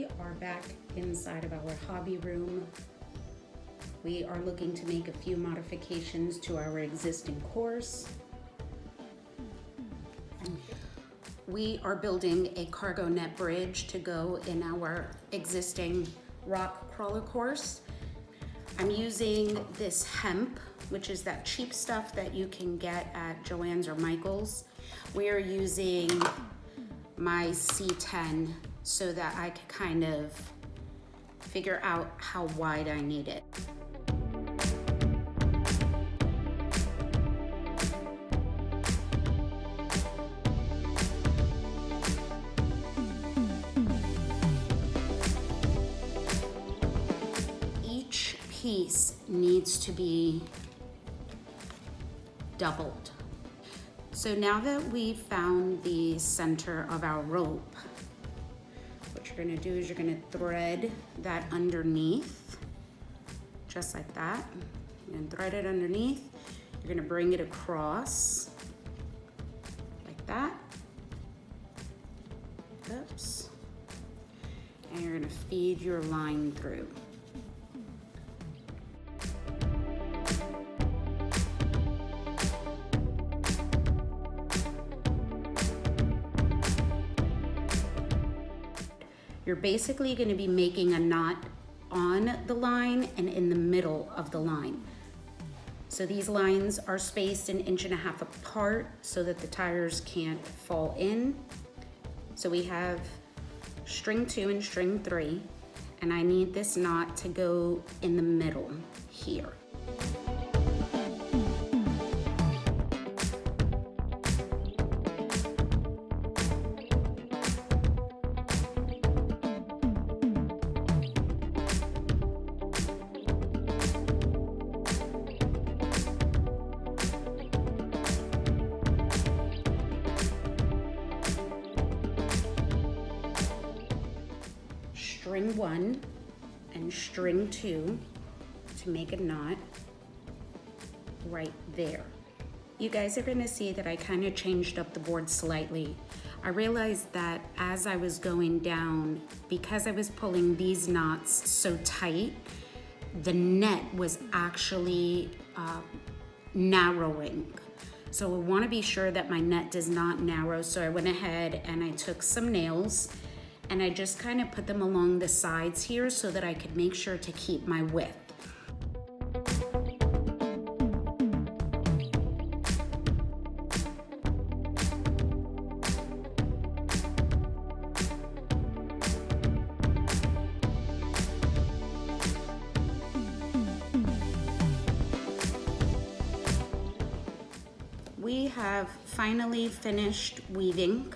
We are back inside of our hobby room. We are looking to make a few modifications to our existing course. We are building a cargo net bridge to go in our existing rock crawler course. I'm using this hemp, which is that cheap stuff that you can get at Joann's or Michael's. We are using my C10 so that I could kind of figure out how wide I need it. Each piece needs to be doubled. So now that we've found the center of our rope, what you're gonna do is you're gonna thread that underneath, just like that. You're gonna thread it underneath. You're gonna bring it across, like that. Oops. And you're gonna feed your line through. You're basically going to be making a knot on the line and in the middle of the line. So these lines are spaced 1.5 inches apart so that the tires can't fall in. So we have string 2 and string 3, and I need this knot to go in the middle here. String 1 and string 2 to make a knot right there. You guys are going to see that I kind of changed up the board slightly. I realized that as I was going down, because I was pulling these knots so tight, the net was actually narrowing. So I want to be sure that my net does not narrow. So I went ahead and I took some nails and I just kind of put them along the sides here so that I could make sure to keep my width. We have finally finished weaving.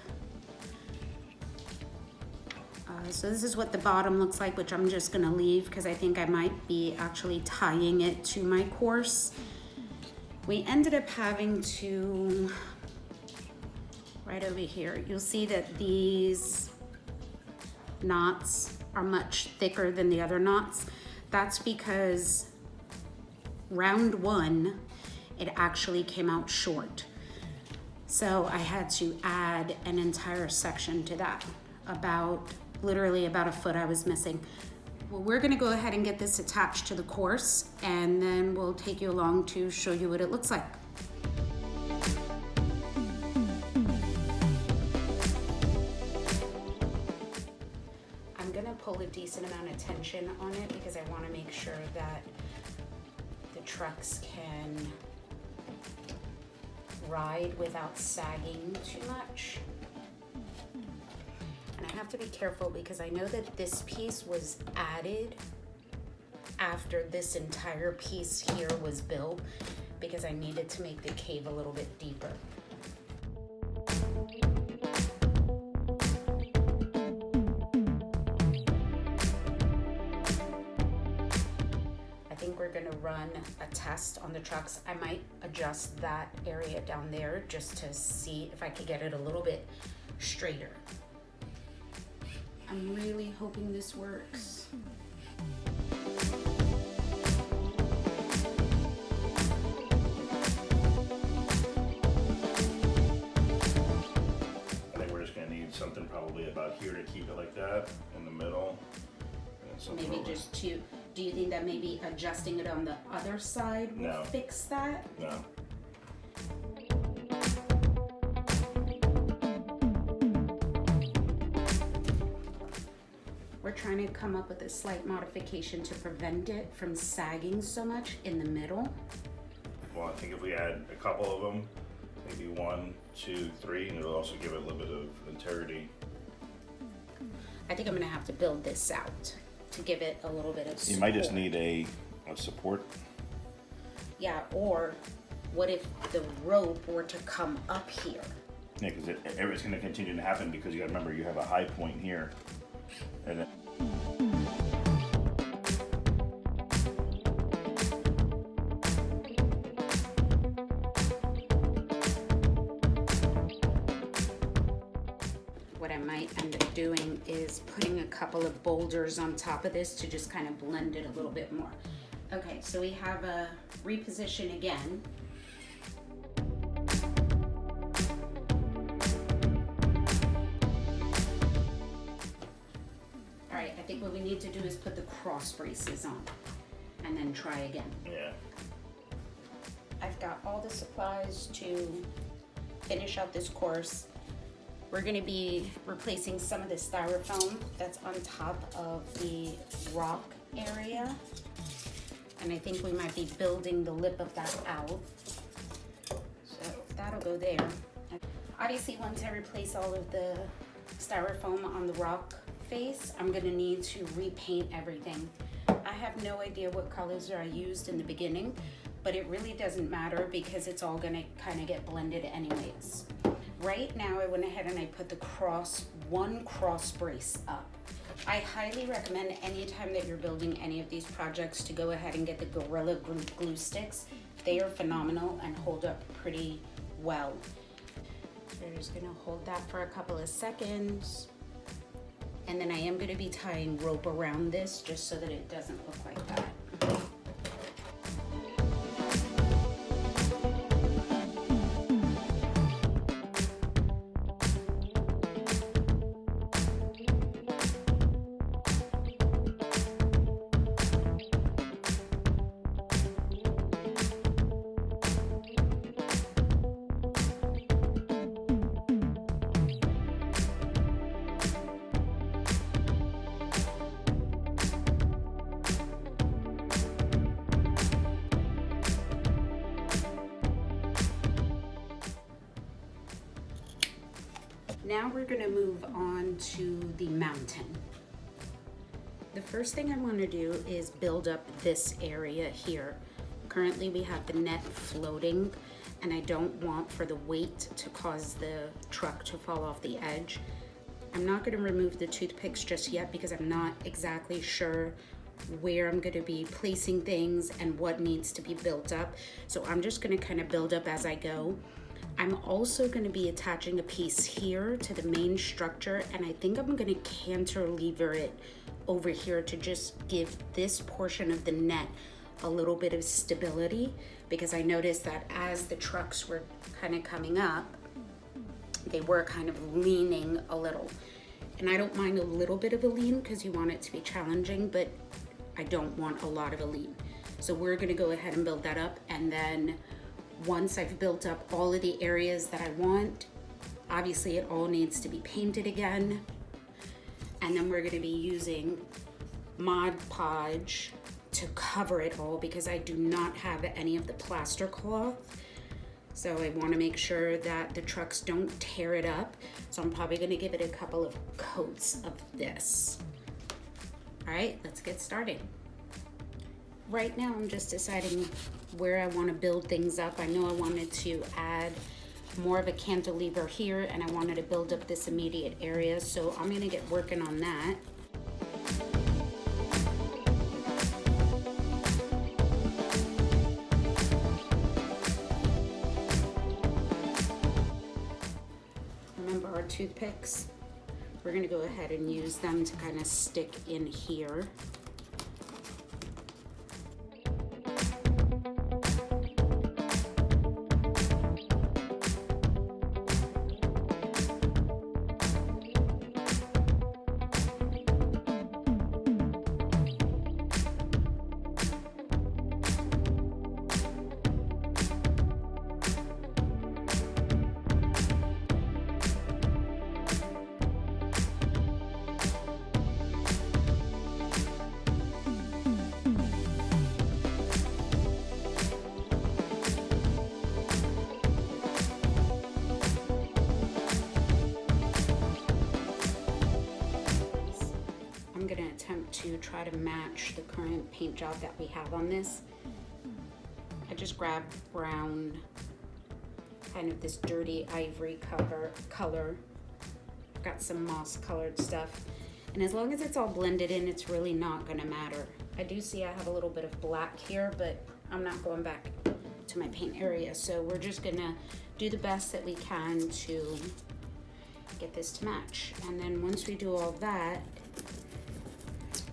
So this is what the bottom looks like, which I'm just gonna leave because I think I might be actually tying it to my course. We ended up having to, right over here, you'll see that these knots are much thicker than the other knots. That's because round 1, it actually came out short. So I had to add an entire section to that, literally about a foot I was missing. Well, we're gonna go ahead and get this attached to the course, and then we'll take you along to show you what it looks like. I'm gonna pull a decent amount of tension on it because I wanna make sure that the trucks can ride without sagging too much. And I have to be careful because I know that this piece was added after this entire piece here was built because I needed to make the cave a little bit deeper. I think we're gonna run a test on the trucks. I might adjust that area down there just to see if I could get it a little bit straighter. I'm really hoping this works. I think we're just gonna need something probably about here to keep it like that in the middle. And maybe just two. Do you think that maybe adjusting it on the other side will fix that? No. We're trying to come up with a slight modification to prevent it from sagging so much in the middle. Well, I think if we add a couple of them, maybe 1, 2, 3, and it'll also give it a little bit of integrity. I think I'm gonna have to build this out to give it a little bit of support. You might just need a support. Yeah, or what if the rope were to come up here? Yeah, because it's going to continue to happen because you got to remember you have a high point here. And then what I might end up doing is putting a couple of boulders on top of this to just kind of blend it a little bit more. Okay, so we have a reposition again. All right, I think what we need to do is put the cross braces on and then try again. yeah. I've got all the supplies to finish out this course. We're gonna be replacing some of the styrofoam that's on top of the rock area. And I think we might be building the lip of that out. So that'll go there. Obviously, once I replace all of the styrofoam on the rock face, I'm gonna need to repaint everything. I have no idea what colors I used in the beginning, but it really doesn't matter because it's all gonna kind of get blended anyways. Right now, I went ahead and I put the one cross brace up. I highly recommend anytime that you're building any of these projects to go ahead and get the Gorilla glue sticks. They are phenomenal and hold up pretty well. We're just gonna hold that for a couple of seconds. And then I am gonna be tying rope around this just so that it doesn't look like that. Now we're gonna move on to the mountain. The first thing I wanna do is build up this area here. Currently we have the net floating and I don't want for the weight to cause the truck to fall off the edge. I'm not gonna remove the toothpicks just yet because I'm not exactly sure where I'm gonna be placing things and what needs to be built up. So I'm just gonna kind of build up as I go. I'm also gonna be attaching a piece here to the main structure, and I think I'm gonna cantilever it over here to just give this portion of the net a little bit of stability, because I noticed that as the trucks were kind of coming up, they were kind of leaning a little. And I don't mind a little bit of a lean because you want it to be challenging, but I don't want a lot of a lean. So we're gonna go ahead and build that up, and then once I've built up all of the areas that I want, obviously it all needs to be painted again. And then we're gonna be using Mod Podge to cover it all because I do not have any of the plaster cloth. So I wanna make sure that the trucks don't tear it up. So I'm probably gonna give it a couple of coats of this. All right, let's get started. Right now I'm just deciding where I want to build things up. I know I wanted to add more of a cantilever here and I wanted to build up this immediate area, so I'm going to get working on that. Remember our toothpicks? We're going to go ahead and use them to kind of stick in here. want to try to match the current paint job that we have on this. I just grabbed brown, kind of this dirty ivory color. I've got some moss colored stuff. And as long as it's all blended in, it's really not gonna matter. I do see I have a little bit of black here, but I'm not going back to my paint area. So we're just gonna do the best that we can to get this to match. And then once we do all that,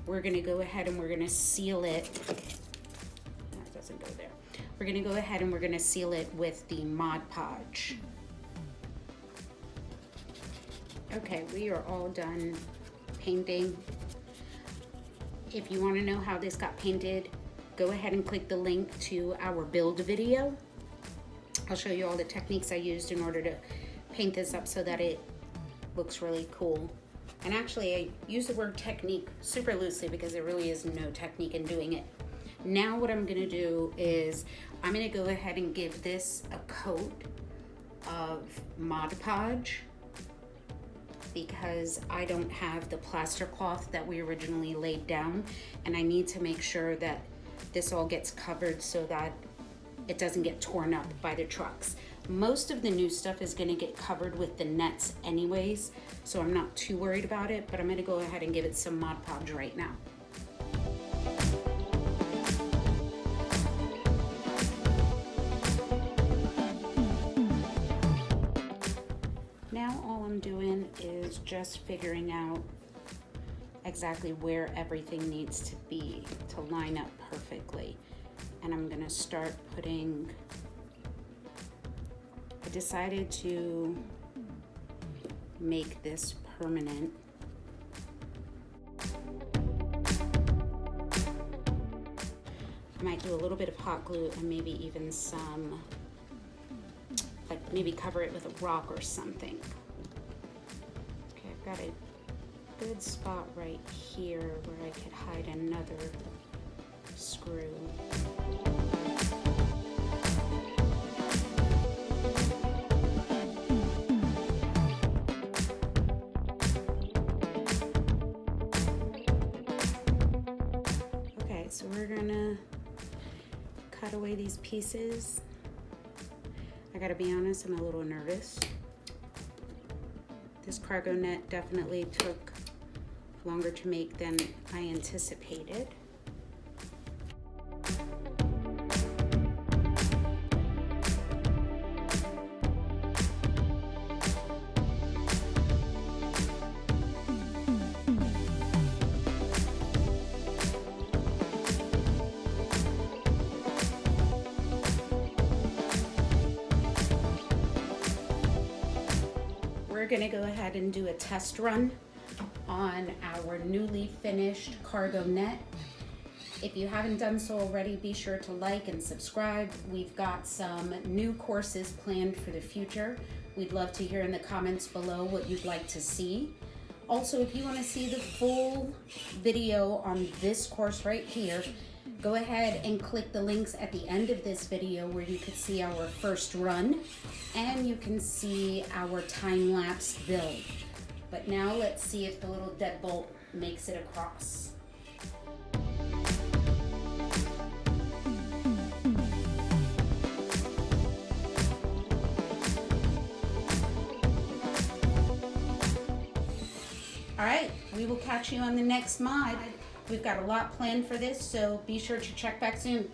we're gonna go ahead and we're gonna seal it. That doesn't go there. We're gonna go ahead and we're gonna seal it with the Mod Podge. Okay, we are all done painting. If you wanna know how this got painted, go ahead and click the link to our build video. I'll show you all the techniques I used in order to paint this up so that it looks really cool. And actually, I use the word technique super loosely because there really is no technique in doing it. Now what I'm gonna do is I'm gonna go ahead and give this a coat of Mod Podge because I don't have the plaster cloth that we originally laid down, and I need to make sure that this all gets covered so that it doesn't get torn up by the trucks. Most of the new stuff is gonna get covered with the nets anyways, so I'm not too worried about it, but I'm gonna go ahead and give it some Mod Podge right now. Now all I'm doing is just figuring out exactly where everything needs to be to line up perfectly. And I'm gonna start putting, I decided to make this permanent. I might do a little bit of hot glue and maybe even some, like maybe cover it with a rock or something. Okay, I've got a good spot right here where I could hide another screw. Okay, so we're gonna cut away these pieces. I gotta be honest, I'm a little nervous. This cargo net definitely took longer to make than I anticipated. We're gonna go ahead and do a test run on our newly finished cargo net. If you haven't done so already, be sure to like and subscribe. We've got some new courses planned for the future. We'd love to hear in the comments below what you'd like to see. Also, if you want to see the full video on this course right here, go ahead and click the links at the end of this video where you can see our first run and you can see our time-lapse build. But now let's see if the little deadbolt makes it across. All right, we will catch you on the next mod. We've got a lot planned for this, so be sure to check back soon.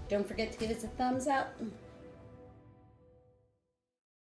Don't forget to give us a thumbs up.